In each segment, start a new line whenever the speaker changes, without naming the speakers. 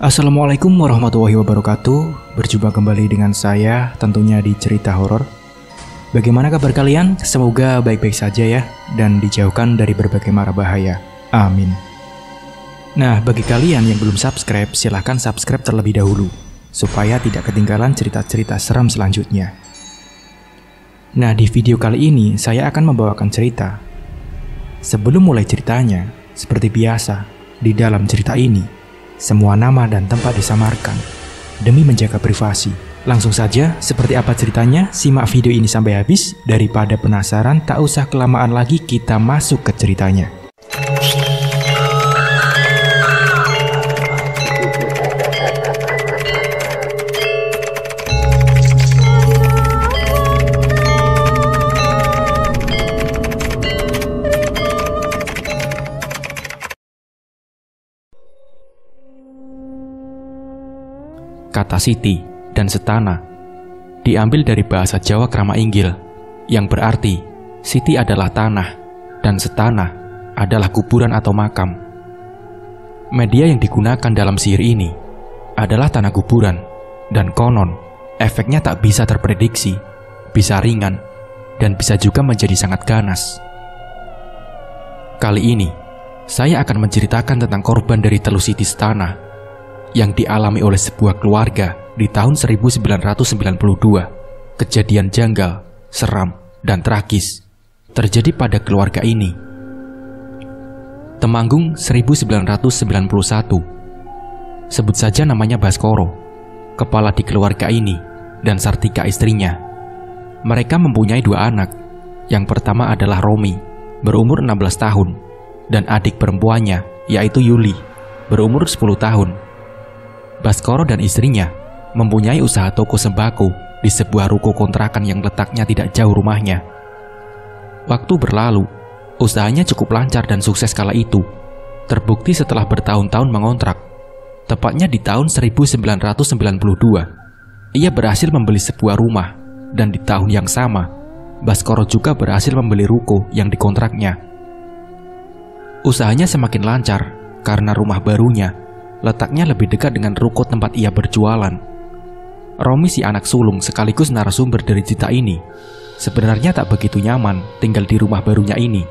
Assalamualaikum warahmatullahi wabarakatuh. Berjumpa kembali dengan saya tentunya di cerita horor. Bagaimana kabar kalian? Semoga baik-baik saja ya, dan dijauhkan dari berbagai mara bahaya. Amin. Nah, bagi kalian yang belum subscribe, silahkan subscribe terlebih dahulu supaya tidak ketinggalan cerita-cerita seram selanjutnya. Nah, di video kali ini saya akan membawakan cerita. Sebelum mulai ceritanya, seperti biasa, di dalam cerita ini semua nama dan tempat disamarkan demi menjaga privasi. Langsung saja, seperti apa ceritanya? Simak video ini sampai habis. Daripada penasaran, tak usah kelamaan lagi, kita masuk ke ceritanya. Kata Siti dan Setana diambil dari bahasa Jawa Krama Inggil yang berarti Siti adalah tanah dan Setana adalah kuburan atau makam. Media yang digunakan dalam sihir ini adalah tanah kuburan dan konon efeknya tak bisa terprediksi, bisa ringan dan bisa juga menjadi sangat ganas. Kali ini saya akan menceritakan tentang korban dari Telu Siti Setana yang dialami oleh sebuah keluarga di tahun 1992. Kejadian janggal, seram, dan tragis terjadi pada keluarga ini. Temanggung 1991. Sebut saja namanya Baskoro, kepala di keluarga ini, dan Sartika istrinya. Mereka mempunyai dua anak. Yang pertama adalah Romi, berumur 16 tahun, dan adik perempuannya, yaitu Yuli, berumur 10 tahun. Baskoro dan istrinya mempunyai usaha toko sembako di sebuah ruko kontrakan yang letaknya tidak jauh rumahnya. Waktu berlalu, usahanya cukup lancar dan sukses kala itu. Terbukti setelah bertahun-tahun mengontrak. Tepatnya di tahun 1992, ia berhasil membeli sebuah rumah, dan di tahun yang sama, Baskoro juga berhasil membeli ruko yang dikontraknya. Usahanya semakin lancar karena rumah barunya letaknya lebih dekat dengan ruko tempat ia berjualan. Romi, si anak sulung sekaligus narasumber dari cerita ini, sebenarnya tak begitu nyaman tinggal di rumah barunya ini.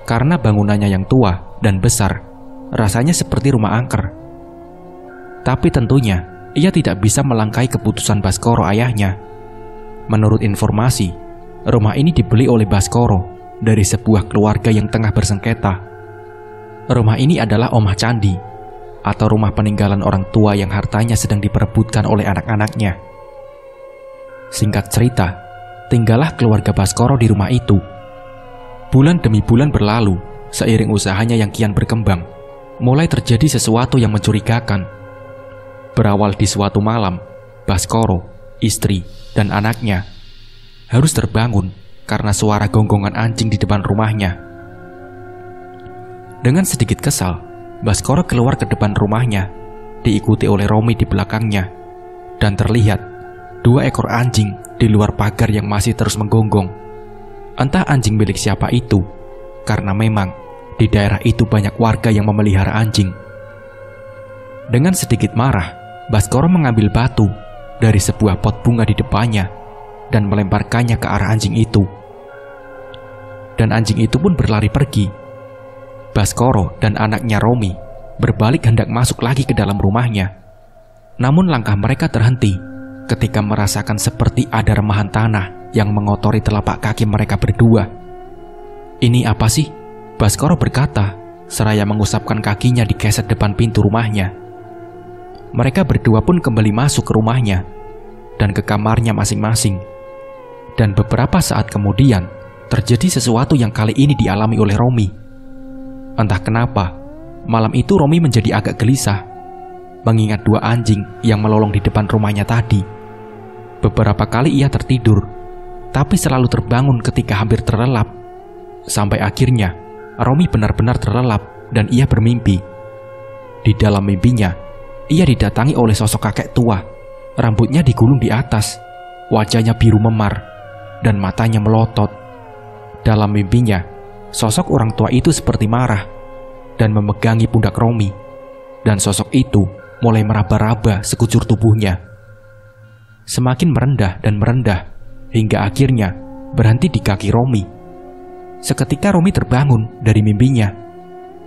Karena bangunannya yang tua dan besar, rasanya seperti rumah angker. Tapi tentunya, ia tidak bisa melangkahi keputusan Baskoro ayahnya. Menurut informasi, rumah ini dibeli oleh Baskoro dari sebuah keluarga yang tengah bersengketa. Rumah ini adalah Omah Candi, atau rumah peninggalan orang tua yang hartanya sedang diperebutkan oleh anak-anaknya. Singkat cerita, tinggallah keluarga Baskoro di rumah itu. Bulan demi bulan berlalu, seiring usahanya yang kian berkembang, mulai terjadi sesuatu yang mencurigakan. Berawal di suatu malam, Baskoro, istri, dan anaknya harus terbangun karena suara gonggongan anjing di depan rumahnya. Dengan sedikit kesal, Baskoro keluar ke depan rumahnya, diikuti oleh Romi di belakangnya, dan terlihat dua ekor anjing di luar pagar yang masih terus menggonggong. Entah anjing milik siapa itu, karena memang di daerah itu banyak warga yang memelihara anjing. Dengan sedikit marah, Baskoro mengambil batu dari sebuah pot bunga di depannya dan melemparkannya ke arah anjing itu. Dan anjing itu pun berlari pergi. Baskoro dan anaknya Romi berbalik hendak masuk lagi ke dalam rumahnya. Namun langkah mereka terhenti ketika merasakan seperti ada remahan tanah yang mengotori telapak kaki mereka berdua. "Ini apa sih?" Baskoro berkata seraya mengusapkan kakinya di keset depan pintu rumahnya. Mereka berdua pun kembali masuk ke rumahnya dan ke kamarnya masing-masing. Dan beberapa saat kemudian terjadi sesuatu yang kali ini dialami oleh Romi. Entah kenapa, malam itu Romi menjadi agak gelisah, mengingat dua anjing yang melolong di depan rumahnya tadi. Beberapa kali ia tertidur, tapi selalu terbangun ketika hampir terlelap. Sampai akhirnya, Romi benar-benar terlelap dan ia bermimpi. Di dalam mimpinya, ia didatangi oleh sosok kakek tua. Rambutnya digulung di atas, wajahnya biru memar, dan matanya melotot. Dalam mimpinya, sosok orang tua itu seperti marah dan memegangi pundak Romi, dan sosok itu mulai meraba-raba sekujur tubuhnya. Semakin merendah dan merendah, hingga akhirnya berhenti di kaki Romi. Seketika Romi terbangun dari mimpinya,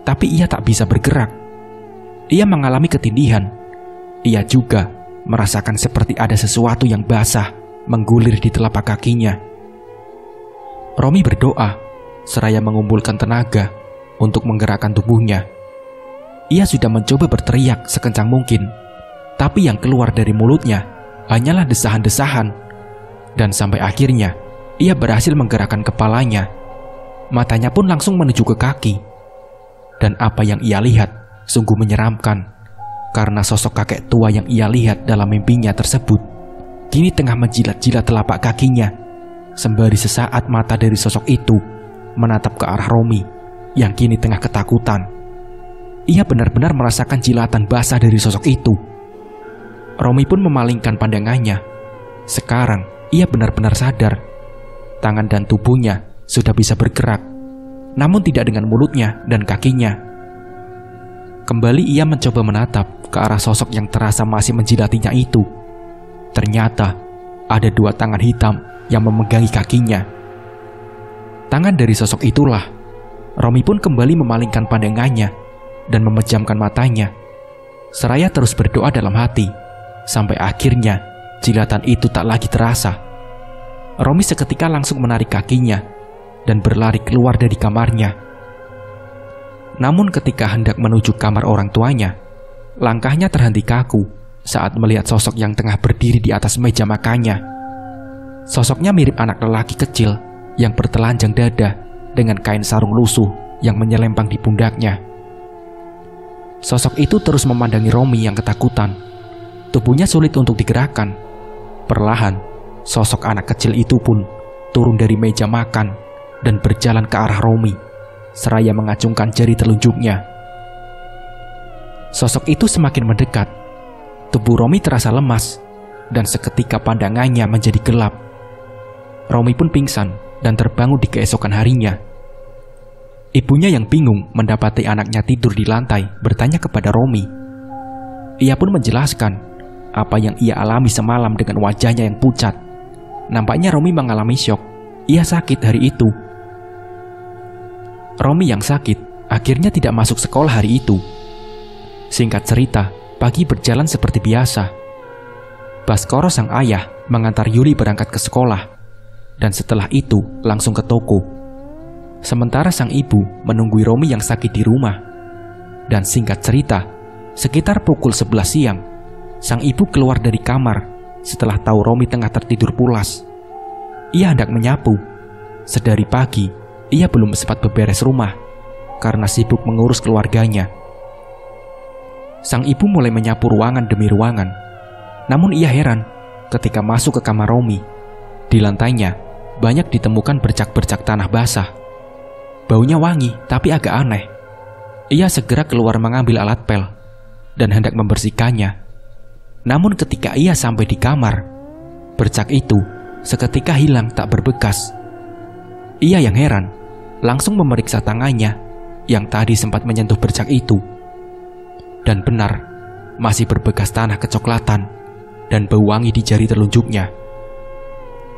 tapi ia tak bisa bergerak. Ia mengalami ketindihan. Ia juga merasakan seperti ada sesuatu yang basah menggulir di telapak kakinya. Romi berdoa, seraya mengumpulkan tenaga untuk menggerakkan tubuhnya. Ia sudah mencoba berteriak sekencang mungkin, tapi yang keluar dari mulutnya hanyalah desahan-desahan. Dan sampai akhirnya ia berhasil menggerakkan kepalanya. Matanya pun langsung menuju ke kaki. Dan apa yang ia lihat sungguh menyeramkan, karena sosok kakek tua yang ia lihat dalam mimpinya tersebut kini tengah menjilat-jilat telapak kakinya. Sembari sesaat mata dari sosok itu menatap ke arah Romi yang kini tengah ketakutan. Ia benar-benar merasakan jilatan basah dari sosok itu. Romi pun memalingkan pandangannya. Sekarang ia benar-benar sadar. Tangan dan tubuhnya sudah bisa bergerak, namun tidak dengan mulutnya dan kakinya. Kembali ia mencoba menatap ke arah sosok yang terasa masih menjilatinya itu. Ternyata ada dua tangan hitam yang memegangi kakinya. Tangan dari sosok itulah. Romi pun kembali memalingkan pandangannya dan memejamkan matanya, seraya terus berdoa dalam hati. Sampai akhirnya jilatan itu tak lagi terasa. Romi seketika langsung menarik kakinya dan berlari keluar dari kamarnya. Namun ketika hendak menuju kamar orang tuanya, langkahnya terhenti kaku saat melihat sosok yang tengah berdiri di atas meja makannya. Sosoknya mirip anak lelaki kecil yang bertelanjang dada dengan kain sarung lusuh yang menyelempang di pundaknya. Sosok itu terus memandangi Romi yang ketakutan. Tubuhnya sulit untuk digerakkan. Perlahan, sosok anak kecil itu pun turun dari meja makan dan berjalan ke arah Romi, seraya mengacungkan jari telunjuknya. Sosok itu semakin mendekat. Tubuh Romi terasa lemas, dan seketika pandangannya menjadi gelap. Romi pun pingsan dan terbangun di keesokan harinya. Ibunya yang bingung mendapati anaknya tidur di lantai bertanya kepada Romi. Ia pun menjelaskan apa yang ia alami semalam dengan wajahnya yang pucat. Nampaknya Romi mengalami syok. Ia sakit hari itu. Romi yang sakit akhirnya tidak masuk sekolah hari itu. Singkat cerita, pagi berjalan seperti biasa. Baskoro sang ayah mengantar Yuli berangkat ke sekolah, dan setelah itu langsung ke toko. Sementara sang ibu menunggui Romi yang sakit di rumah. Dan singkat cerita, sekitar pukul 11 siang, sang ibu keluar dari kamar setelah tahu Romi tengah tertidur pulas. Ia hendak menyapu. Sedari pagi, ia belum sempat beberes rumah karena sibuk mengurus keluarganya. Sang ibu mulai menyapu ruangan demi ruangan. Namun ia heran ketika masuk ke kamar Romi. Di lantainya banyak ditemukan bercak-bercak tanah basah. Baunya wangi tapi agak aneh. Ia segera keluar mengambil alat pel dan hendak membersihkannya. Namun ketika ia sampai di kamar, bercak itu seketika hilang tak berbekas. Ia yang heran langsung memeriksa tangannya yang tadi sempat menyentuh bercak itu. Dan benar, masih berbekas tanah kecoklatan dan bau wangi di jari telunjuknya.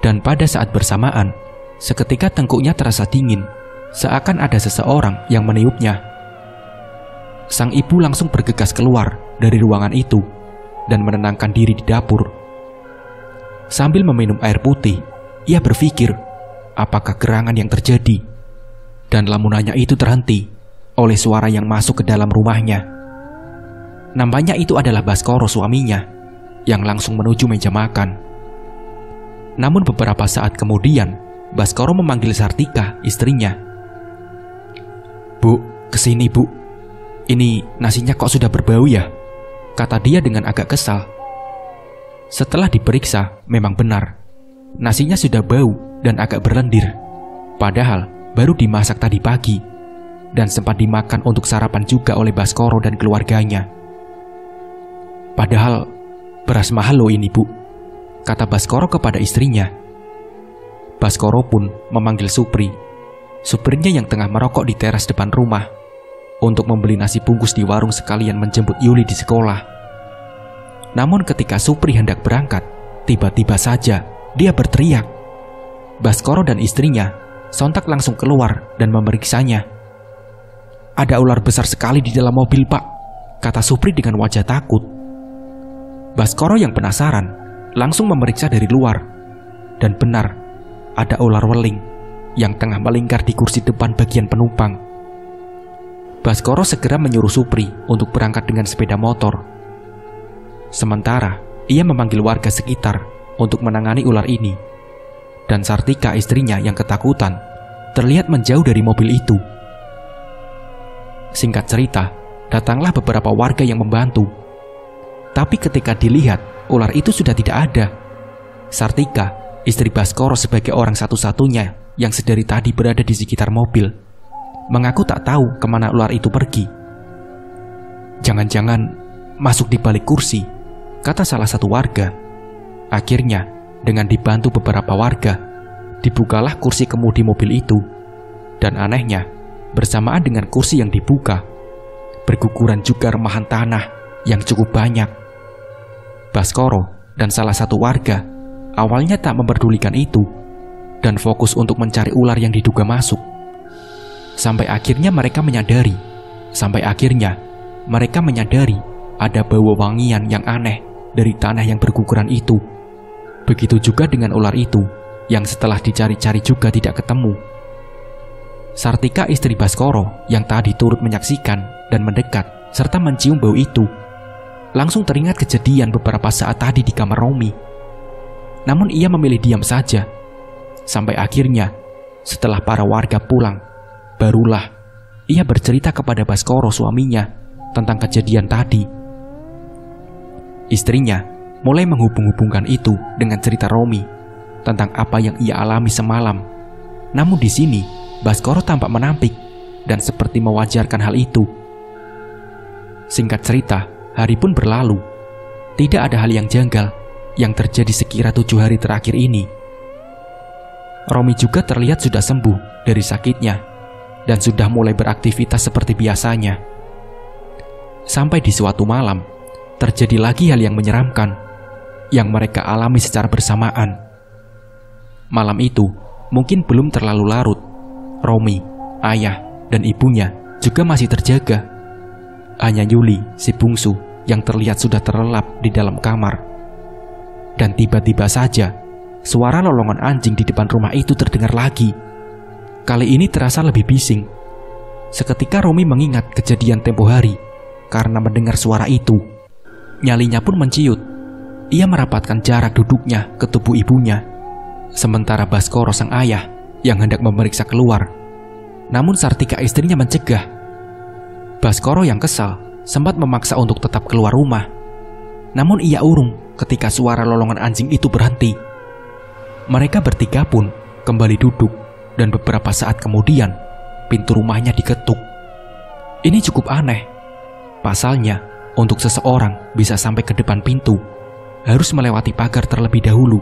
Dan pada saat bersamaan, seketika tengkuknya terasa dingin, seakan ada seseorang yang meniupnya. Sang ibu langsung bergegas keluar dari ruangan itu dan menenangkan diri di dapur. Sambil meminum air putih, ia berpikir apakah gerangan yang terjadi. Dan lamunannya itu terhenti oleh suara yang masuk ke dalam rumahnya. Nampaknya itu adalah Baskoro suaminya yang langsung menuju meja makan. Namun beberapa saat kemudian, Baskoro memanggil Sartika, istrinya. "Bu, kesini bu. Ini nasinya kok sudah berbau ya?" kata dia dengan agak kesal. Setelah diperiksa, memang benar. Nasinya sudah bau dan agak berlendir. Padahal baru dimasak tadi pagi dan sempat dimakan untuk sarapan juga oleh Baskoro dan keluarganya. "Padahal beras mahal loh ini bu," kata Baskoro kepada istrinya. Baskoro pun memanggil Supri. Supirnya yang tengah merokok di teras depan rumah untuk membeli nasi bungkus di warung sekalian menjemput Yuli di sekolah. Namun ketika Supri hendak berangkat, tiba-tiba saja dia berteriak. Baskoro dan istrinya sontak langsung keluar dan memeriksanya. "Ada ular besar sekali di dalam mobil, Pak," kata Supri dengan wajah takut. Baskoro yang penasaran langsung memeriksa dari luar. Dan benar, ada ular weling yang tengah melingkar di kursi depan bagian penumpang. Baskoro segera menyuruh Supri untuk berangkat dengan sepeda motor. Sementara ia memanggil warga sekitar untuk menangani ular ini. Dan Sartika, istrinya yang ketakutan, terlihat menjauh dari mobil itu. Singkat cerita, datanglah beberapa warga yang membantu. Tapi ketika dilihat, ular itu sudah tidak ada. Sartika, istri Baskoro sebagai orang satu-satunya yang sedari tadi berada di sekitar mobil, mengaku tak tahu kemana ular itu pergi. "Jangan-jangan masuk di balik kursi," kata salah satu warga. Akhirnya, dengan dibantu beberapa warga, dibukalah kursi kemudi mobil itu. Dan anehnya, bersamaan dengan kursi yang dibuka, berguguran juga remahan tanah yang cukup banyak. Baskoro dan salah satu warga awalnya tak memperdulikan itu dan fokus untuk mencari ular yang diduga masuk. Sampai akhirnya mereka menyadari ada bau wangian yang aneh dari tanah yang berguguran itu. Begitu juga dengan ular itu yang setelah dicari-cari juga tidak ketemu. Sartika, istri Baskoro yang tadi turut menyaksikan dan mendekat serta mencium bau itu, langsung teringat kejadian beberapa saat tadi di kamar Romi. Namun ia memilih diam saja. Sampai akhirnya, setelah para warga pulang, barulah ia bercerita kepada Baskoro, suaminya, tentang kejadian tadi. Istrinya mulai menghubung-hubungkan itu dengan cerita Romi tentang apa yang ia alami semalam. Namun di sini, Baskoro tampak menampik dan seperti mewajarkan hal itu. Singkat cerita, hari pun berlalu. Tidak ada hal yang janggal yang terjadi sekira 7 hari terakhir ini. Romi juga terlihat sudah sembuh dari sakitnya dan sudah mulai beraktivitas seperti biasanya. Sampai di suatu malam, terjadi lagi hal yang menyeramkan yang mereka alami secara bersamaan. Malam itu mungkin belum terlalu larut. Romi, ayah, dan ibunya juga masih terjaga. Hanya Yuli, si bungsu, yang terlihat sudah terlelap di dalam kamar. Dan tiba-tiba saja, suara lolongan anjing di depan rumah itu terdengar lagi. Kali ini terasa lebih bising. Seketika Romi mengingat kejadian tempo hari karena mendengar suara itu. Nyalinya pun menciut. Ia merapatkan jarak duduknya ke tubuh ibunya. Sementara Baskoro, sang ayah, yang hendak memeriksa keluar. Namun Sartika, istrinya, mencegah. Baskoro yang kesal sempat memaksa untuk tetap keluar rumah. Namun ia urung ketika suara lolongan anjing itu berhenti. Mereka bertiga pun kembali duduk dan beberapa saat kemudian pintu rumahnya diketuk. Ini cukup aneh. Pasalnya, untuk seseorang bisa sampai ke depan pintu harus melewati pagar terlebih dahulu.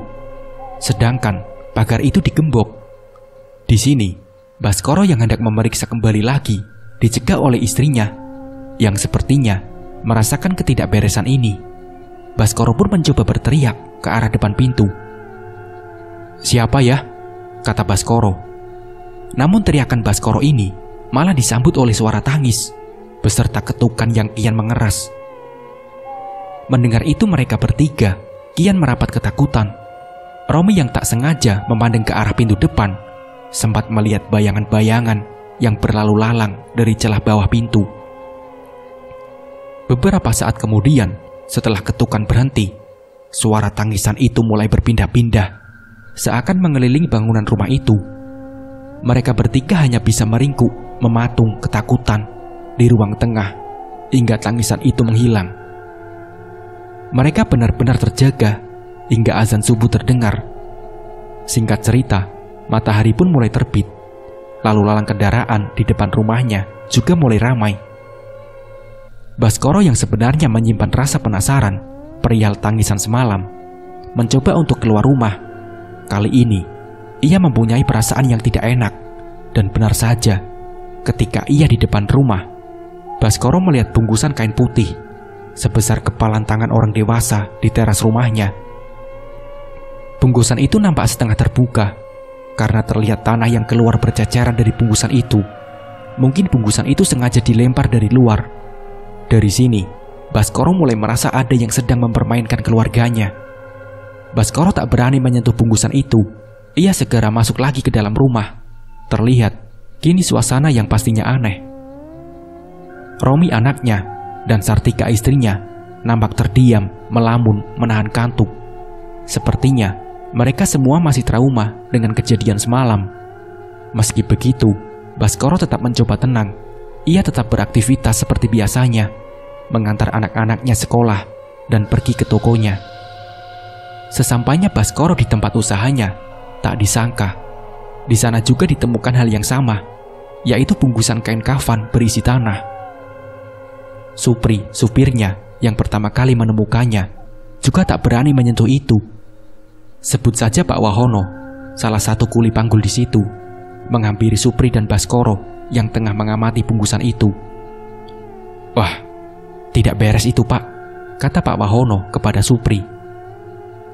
Sedangkan pagar itu digembok. Di sini, Baskoro yang hendak memeriksa kembali lagi dicegah oleh istrinya yang sepertinya merasakan ketidakberesan ini. Baskoro pun mencoba berteriak ke arah depan pintu. "Siapa ya?" kata Baskoro. Namun teriakan Baskoro ini malah disambut oleh suara tangis beserta ketukan yang kian mengeras. Mendengar itu mereka bertiga kian merapat ketakutan. Romi yang tak sengaja memandang ke arah pintu depan sempat melihat bayangan-bayangan yang berlalu lalang dari celah bawah pintu. Beberapa saat kemudian, setelah ketukan berhenti, suara tangisan itu mulai berpindah-pindah, seakan mengelilingi bangunan rumah itu. Mereka bertiga hanya bisa meringkuk, mematung ketakutan di ruang tengah, hingga tangisan itu menghilang. Mereka benar-benar terjaga, hingga azan subuh terdengar. Singkat cerita, matahari pun mulai terbit. Lalu lalang kendaraan di depan rumahnya juga mulai ramai. Baskoro yang sebenarnya menyimpan rasa penasaran perihal tangisan semalam, mencoba untuk keluar rumah. Kali ini, ia mempunyai perasaan yang tidak enak. Dan benar saja, ketika ia di depan rumah, Baskoro melihat bungkusan kain putih sebesar kepalan tangan orang dewasa di teras rumahnya. Bungkusan itu nampak setengah terbuka karena terlihat tanah yang keluar berceceran dari bungkusan itu. Mungkin bungkusan itu sengaja dilempar dari luar. Dari sini, Baskoro mulai merasa ada yang sedang mempermainkan keluarganya. Baskoro tak berani menyentuh bungkusan itu. Ia segera masuk lagi ke dalam rumah. Terlihat, kini suasana yang pastinya aneh. Romi anaknya dan Sartika istrinya nampak terdiam, melamun, menahan kantuk. Sepertinya mereka semua masih trauma dengan kejadian semalam. Meski begitu, Baskoro tetap mencoba tenang. Ia tetap beraktivitas seperti biasanya, mengantar anak-anaknya sekolah dan pergi ke tokonya. Sesampainya Baskoro di tempat usahanya, tak disangka di sana juga ditemukan hal yang sama, yaitu bungkusan kain kafan berisi tanah. Supri, supirnya yang pertama kali menemukannya, juga tak berani menyentuh itu. Sebut saja Pak Wahono, salah satu kuli panggul di situ, menghampiri Supri dan Baskoro yang tengah mengamati bungkusan itu. "Wah, tidak beres itu, Pak," kata Pak Wahono kepada Supri.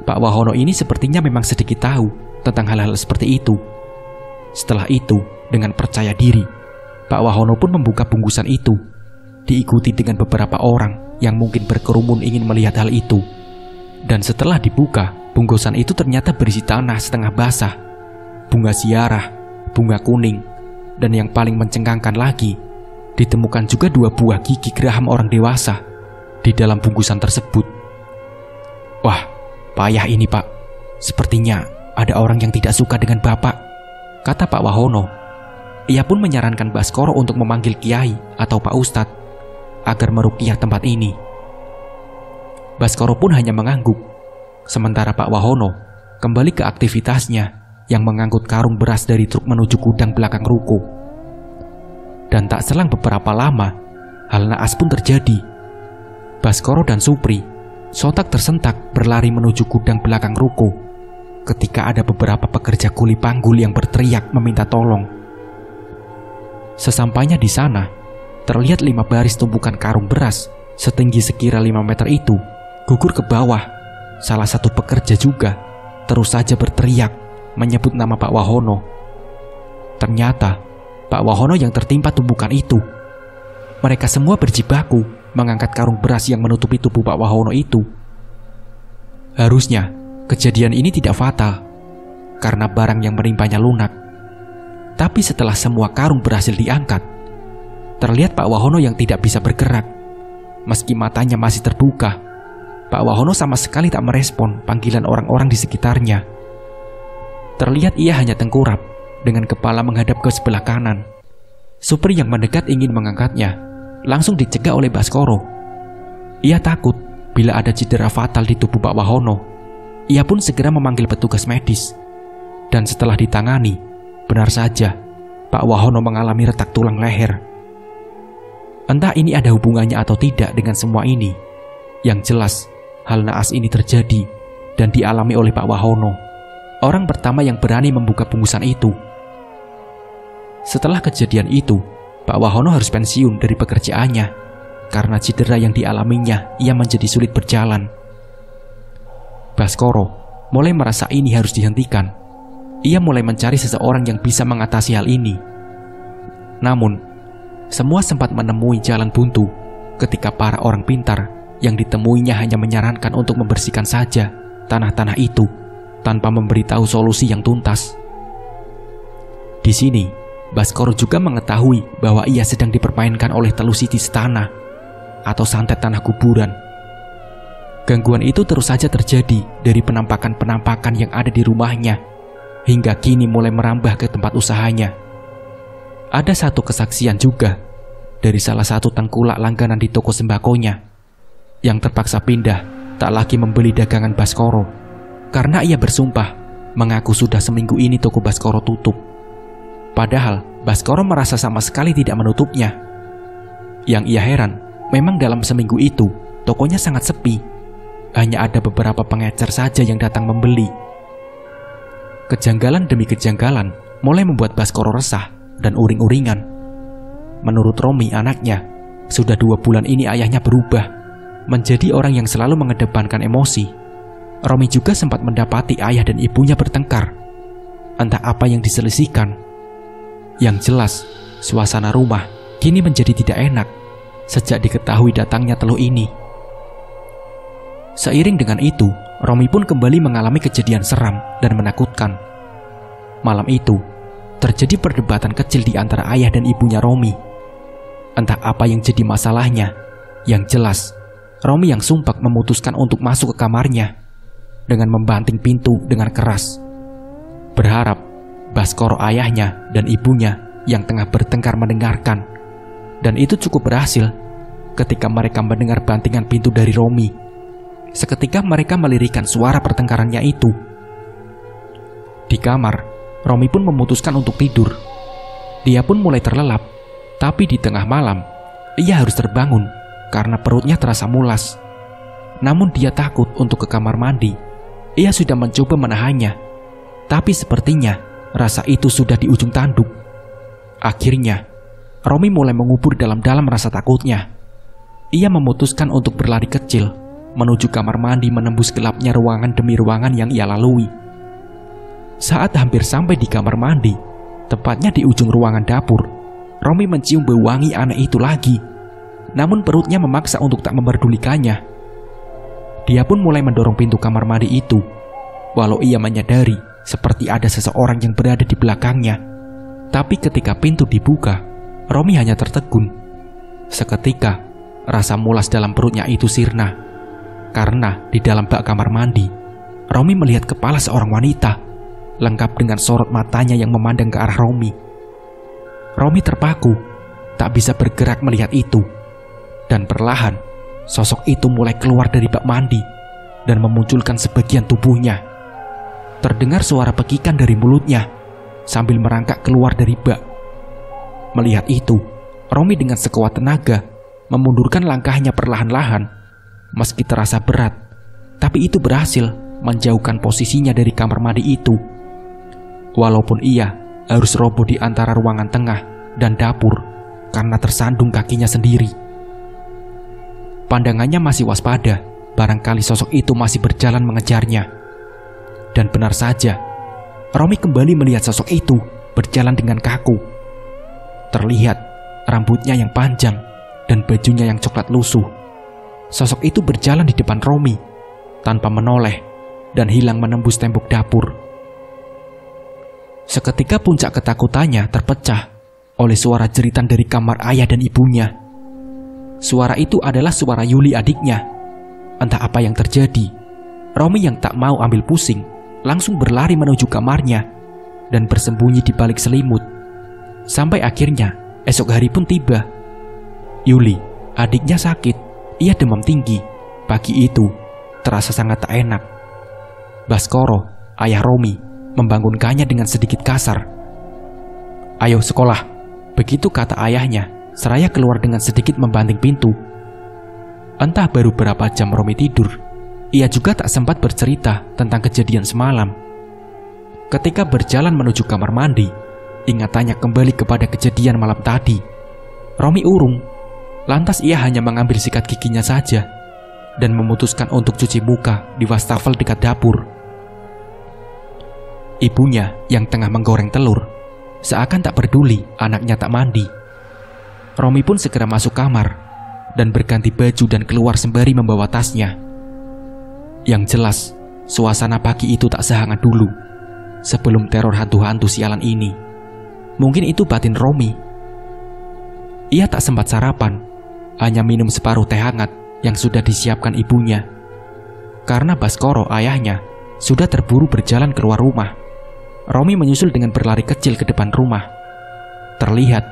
Pak Wahono ini sepertinya memang sedikit tahu tentang hal-hal seperti itu. Setelah itu, dengan percaya diri, Pak Wahono pun membuka bungkusan itu, diikuti dengan beberapa orang yang mungkin berkerumun ingin melihat hal itu. Dan setelah dibuka, bungkusan itu ternyata berisi tanah setengah basah, bunga ziarah, bunga kuning, dan yang paling mencengangkan lagi, ditemukan juga 2 buah gigi geraham orang dewasa di dalam bungkusan tersebut. "Wah, payah ini, Pak. Sepertinya ada orang yang tidak suka dengan Bapak," kata Pak Wahono. Ia pun menyarankan Baskoro untuk memanggil kiai atau Pak Ustadz agar meruqyah tempat ini. Baskoro pun hanya mengangguk. Sementara Pak Wahono kembali ke aktivitasnya yang mengangkut karung beras dari truk menuju gudang belakang ruko. Dan tak selang beberapa lama, hal naas pun terjadi. Baskoro dan Supri sontak tersentak berlari menuju gudang belakang ruko ketika ada beberapa pekerja kuli panggul yang berteriak meminta tolong. Sesampainya di sana, terlihat 5 baris tumpukan karung beras setinggi sekira 5 meter itu gugur ke bawah. Salah satu pekerja juga terus saja berteriak menyebut nama Pak Wahono. Ternyata Pak Wahono yang tertimpa tumpukan itu. Mereka semua berjibaku mengangkat karung beras yang menutupi tubuh Pak Wahono itu. Harusnya kejadian ini tidak fatal karena barang yang menimpanya lunak. Tapi setelah semua karung berhasil diangkat, terlihat Pak Wahono yang tidak bisa bergerak. Meski matanya masih terbuka, Pak Wahono sama sekali tak merespon panggilan orang-orang di sekitarnya. Terlihat ia hanya tengkurap dengan kepala menghadap ke sebelah kanan. Supri yang mendekat ingin mengangkatnya, langsung dicegah oleh Baskoro. Ia takut bila ada cedera fatal di tubuh Pak Wahono. Ia pun segera memanggil petugas medis. Dan setelah ditangani, benar saja Pak Wahono mengalami retak tulang leher. Entah ini ada hubungannya atau tidak dengan semua ini. Yang jelas, hal naas ini terjadi dan dialami oleh Pak Wahono, orang pertama yang berani membuka bungkusan itu. Setelah kejadian itu, Pak Wahono harus pensiun dari pekerjaannya. Karena cedera yang dialaminya, ia menjadi sulit berjalan. Baskoro mulai merasa ini harus dihentikan. Ia mulai mencari seseorang yang bisa mengatasi hal ini. Namun, semua sempat menemui jalan buntu ketika para orang pintar yang ditemuinya hanya menyarankan untuk membersihkan saja tanah-tanah itu tanpa memberitahu solusi yang tuntas. Di sini, Baskoro juga mengetahui bahwa ia sedang dipermainkan oleh telusiti tanah atau santet tanah kuburan. Gangguan itu terus saja terjadi dari penampakan-penampakan yang ada di rumahnya hingga kini mulai merambah ke tempat usahanya. Ada satu kesaksian juga dari salah satu tengkulak langganan di toko sembakonya yang terpaksa pindah tak lagi membeli dagangan Baskoro karena ia bersumpah mengaku sudah seminggu ini toko Baskoro tutup. Padahal Baskoro merasa sama sekali tidak menutupnya. Yang ia heran, memang dalam seminggu itu tokonya sangat sepi. Hanya ada beberapa pengecer saja yang datang membeli. Kejanggalan demi kejanggalan mulai membuat Baskoro resah dan uring-uringan. Menurut Romi anaknya, sudah 2 bulan ini ayahnya berubah. menjadi orang yang selalu mengedepankan emosi, Romi juga sempat mendapati ayah dan ibunya bertengkar. Entah apa yang diselisihkan. Yang jelas, suasana rumah kini menjadi tidak enak sejak diketahui datangnya teluh ini. Seiring dengan itu, Romi pun kembali mengalami kejadian seram dan menakutkan. Malam itu, terjadi perdebatan kecil di antara ayah dan ibunya Romi. Entah apa yang jadi masalahnya. Yang jelas, Romi yang sumpah memutuskan untuk masuk ke kamarnya dengan membanting pintu dengan keras. Berharap Baskoro ayahnya dan ibunya yang tengah bertengkar mendengarkan. Dan itu cukup berhasil ketika mereka mendengar bantingan pintu dari Romi. Seketika mereka melirikkan suara pertengkarannya itu. Di kamar, Romi pun memutuskan untuk tidur. Dia pun mulai terlelap, tapi di tengah malam, ia harus terbangun karena perutnya terasa mulas. Namun dia takut untuk ke kamar mandi. Ia sudah mencoba menahannya, tapi sepertinya rasa itu sudah di ujung tanduk. Akhirnya, Romi mulai mengubur dalam-dalam rasa takutnya. Ia memutuskan untuk berlari kecil menuju kamar mandi, menembus gelapnya ruangan demi ruangan yang ia lalui. Saat hampir sampai di kamar mandi, tepatnya di ujung ruangan dapur, Romi mencium bau wangi aneh itu lagi. Namun perutnya memaksa untuk tak memperdulikannya. Dia pun mulai mendorong pintu kamar mandi itu, walau ia menyadari seperti ada seseorang yang berada di belakangnya. Tapi ketika pintu dibuka, Romi hanya tertegun. Seketika, rasa mulas dalam perutnya itu sirna. Karena di dalam bak kamar mandi, Romi melihat kepala seorang wanita, lengkap dengan sorot matanya yang memandang ke arah Romi. Romi terpaku, tak bisa bergerak melihat itu. Dan perlahan, sosok itu mulai keluar dari bak mandi dan memunculkan sebagian tubuhnya. Terdengar suara pekikan dari mulutnya sambil merangkak keluar dari bak. Melihat itu, Romi dengan sekuat tenaga memundurkan langkahnya perlahan-lahan. Meski terasa berat, tapi itu berhasil menjauhkan posisinya dari kamar mandi itu. Walaupun ia harus roboh di antara ruangan tengah dan dapur karena tersandung kakinya sendiri. Pandangannya masih waspada, barangkali sosok itu masih berjalan mengejarnya. Dan benar saja, Romi kembali melihat sosok itu berjalan dengan kaku. Terlihat rambutnya yang panjang dan bajunya yang coklat lusuh. Sosok itu berjalan di depan Romi tanpa menoleh dan hilang menembus tembok dapur. Seketika puncak ketakutannya terpecah oleh suara jeritan dari kamar ayah dan ibunya. Suara itu adalah suara Yuli, adiknya. Entah apa yang terjadi, Romi yang tak mau ambil pusing langsung berlari menuju kamarnya dan bersembunyi di balik selimut. Sampai akhirnya esok hari pun tiba. Yuli, adiknya sakit. Ia demam tinggi. Pagi itu terasa sangat tak enak. Baskoro, ayah Romi, membangunkannya dengan sedikit kasar. "Ayo sekolah," begitu kata ayahnya, seraya keluar dengan sedikit membanting pintu. Entah baru berapa jam Romi tidur, ia juga tak sempat bercerita tentang kejadian semalam. Ketika berjalan menuju kamar mandi, ingatannya kembali kepada kejadian malam tadi. Romi urung. Lantas ia hanya mengambil sikat giginya saja dan memutuskan untuk cuci muka di wastafel dekat dapur. Ibunya yang tengah menggoreng telur seakan tak peduli anaknya tak mandi. Romi pun segera masuk kamar dan berganti baju dan keluar sembari membawa tasnya. Yang jelas, suasana pagi itu tak sehangat dulu sebelum teror hantu-hantu sialan ini. Mungkin itu batin Romi. Ia tak sempat sarapan, hanya minum separuh teh hangat yang sudah disiapkan ibunya. Karena Baskoro, ayahnya, sudah terburu berjalan keluar rumah. Romi menyusul dengan berlari kecil ke depan rumah. Terlihat,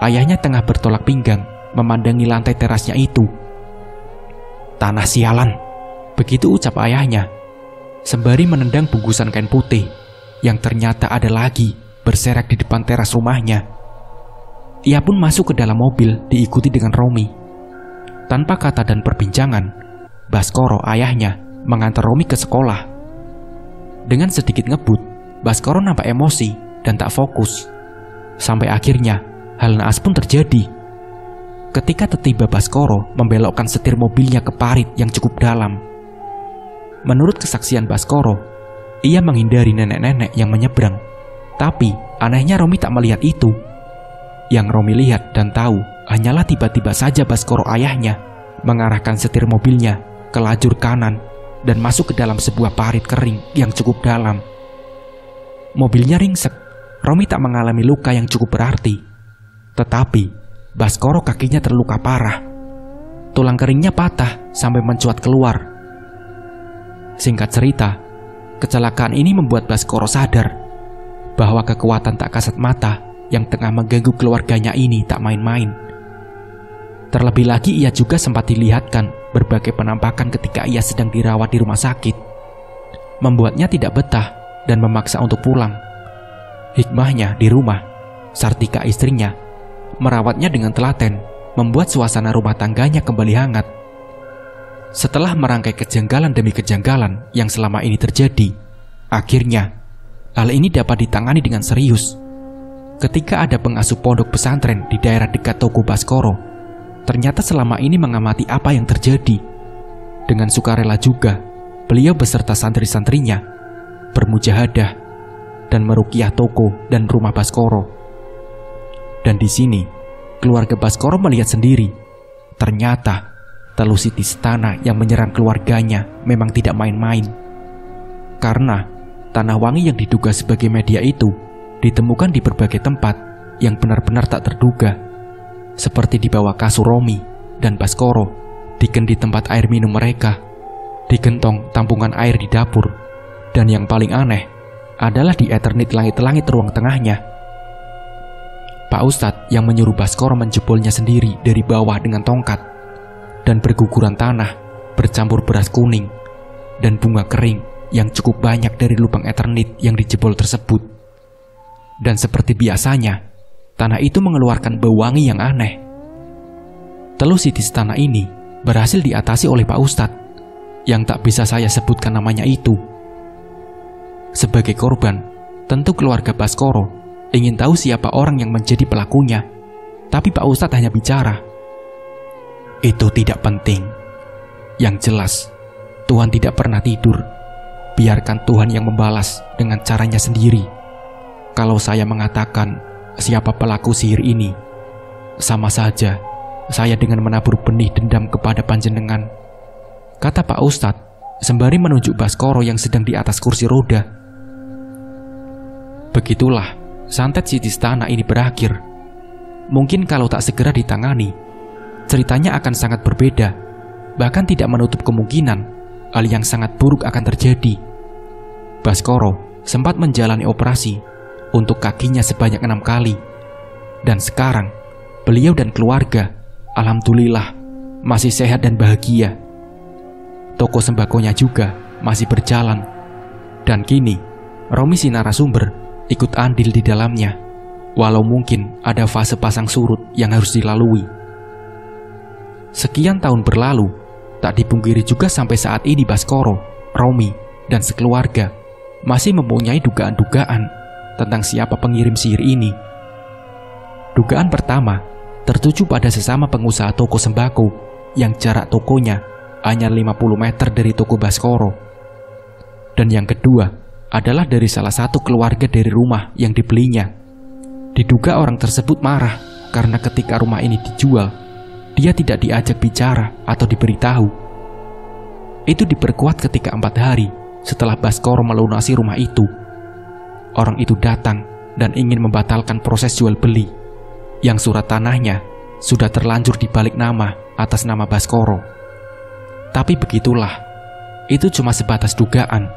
ayahnya tengah bertolak pinggang memandangi lantai terasnya itu. "Tanah sialan," begitu ucap ayahnya, sembari menendang bungkusan kain putih yang ternyata ada lagi berserak di depan teras rumahnya. Ia pun masuk ke dalam mobil diikuti dengan Romi. Tanpa kata dan perbincangan, Baskoro, ayahnya, mengantar Romi ke sekolah. Dengan sedikit ngebut, Baskoro nampak emosi dan tak fokus. Sampai akhirnya, hal naas pun terjadi. ketika tiba Baskoro membelokkan setir mobilnya ke parit yang cukup dalam. Menurut kesaksian Baskoro, ia menghindari nenek-nenek yang menyeberang. Tapi anehnya Romi tak melihat itu. Yang Romi lihat dan tahu hanyalah tiba-tiba saja Baskoro ayahnya mengarahkan setir mobilnya ke lajur kanan dan masuk ke dalam sebuah parit kering yang cukup dalam. Mobilnya ringsek. Romi tak mengalami luka yang cukup berarti. Tetapi Baskoro kakinya terluka parah. Tulang keringnya patah sampai mencuat keluar. Singkat cerita, kecelakaan ini membuat Baskoro sadar bahwa kekuatan tak kasat mata yang tengah mengganggu keluarganya ini tak main-main. Terlebih lagi ia juga sempat dilihatkan berbagai penampakan ketika ia sedang dirawat di rumah sakit. Membuatnya tidak betah dan memaksa untuk pulang. Hikmahnya di rumah, Sartika istrinya merawatnya dengan telaten, membuat suasana rumah tangganya kembali hangat. Setelah merangkai kejanggalan demi kejanggalan yang selama ini terjadi, akhirnya hal ini dapat ditangani dengan serius. Ketika ada pengasuh pondok pesantren di daerah dekat toko Baskoro, ternyata selama ini mengamati apa yang terjadi. Dengan sukarela juga, beliau beserta santri-santrinya bermujahadah dan meruqyah toko dan rumah Baskoro. Dan di sini, keluarga Baskoro melihat sendiri, ternyata Telusih Istana yang menyerang keluarganya memang tidak main-main. Karena tanah wangi yang diduga sebagai media itu ditemukan di berbagai tempat yang benar-benar tak terduga, seperti di bawah kasur Romi dan Baskoro, di kendi tempat air minum mereka, di gentong tampungan air di dapur, dan yang paling aneh adalah di Eternit langit-langit ruang tengahnya. Pak Ustadz yang menyuruh Baskoro menjebolnya sendiri dari bawah dengan tongkat, dan berguguran tanah bercampur beras kuning dan bunga kering yang cukup banyak dari lubang Eternit yang dijebol tersebut. Dan seperti biasanya, tanah itu mengeluarkan bau wangi yang aneh. Telusih Istana ini berhasil diatasi oleh Pak Ustadz yang tak bisa saya sebutkan namanya itu. Sebagai korban, tentu keluarga Baskoro ingin tahu siapa orang yang menjadi pelakunya. Tapi Pak Ustadz hanya bicara, "Itu tidak penting. Yang jelas, Tuhan tidak pernah tidur. Biarkan Tuhan yang membalas dengan caranya sendiri. Kalau saya mengatakan siapa pelaku sihir ini, sama saja saya dengan menabur benih dendam kepada panjenengan," kata Pak Ustadz sembari menunjuk Baskoro yang sedang di atas kursi roda. Begitulah santet si Istana ini berakhir. Mungkin kalau tak segera ditangani, ceritanya akan sangat berbeda, bahkan tidak menutup kemungkinan hal yang sangat buruk akan terjadi. Baskoro sempat menjalani operasi untuk kakinya sebanyak 6 kali, dan sekarang beliau dan keluarga alhamdulillah masih sehat dan bahagia. Toko sembakonya juga masih berjalan, dan kini Romi si narasumber ikut andil di dalamnya, walau mungkin ada fase pasang surut yang harus dilalui. Sekian tahun berlalu, tak dipungkiri juga sampai saat ini Baskoro, Romi, dan sekeluarga masih mempunyai dugaan-dugaan tentang siapa pengirim sihir ini. Dugaan pertama tertuju pada sesama pengusaha toko sembako yang jarak tokonya hanya 50 meter dari toko Baskoro. Dan yang kedua adalah dari salah satu keluarga dari rumah yang dibelinya. Diduga orang tersebut marah karena ketika rumah ini dijual, dia tidak diajak bicara atau diberitahu. Itu diperkuat ketika 4 hari setelah Baskoro melunasi rumah itu. Orang itu datang dan ingin membatalkan proses jual beli, yang surat tanahnya sudah terlanjur dibalik nama atas nama Baskoro. Tapi begitulah, itu cuma sebatas dugaan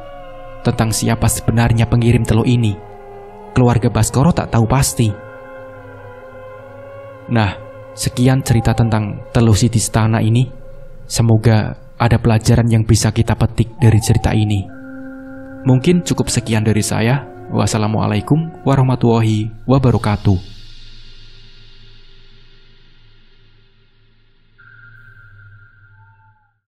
tentang siapa sebenarnya pengirim telur ini. Keluarga Baskoro tak tahu pasti. Nah, sekian cerita tentang Telusih Istana ini. Semoga ada pelajaran yang bisa kita petik dari cerita ini. Mungkin cukup sekian dari saya. Wassalamualaikum warahmatullahi wabarakatuh.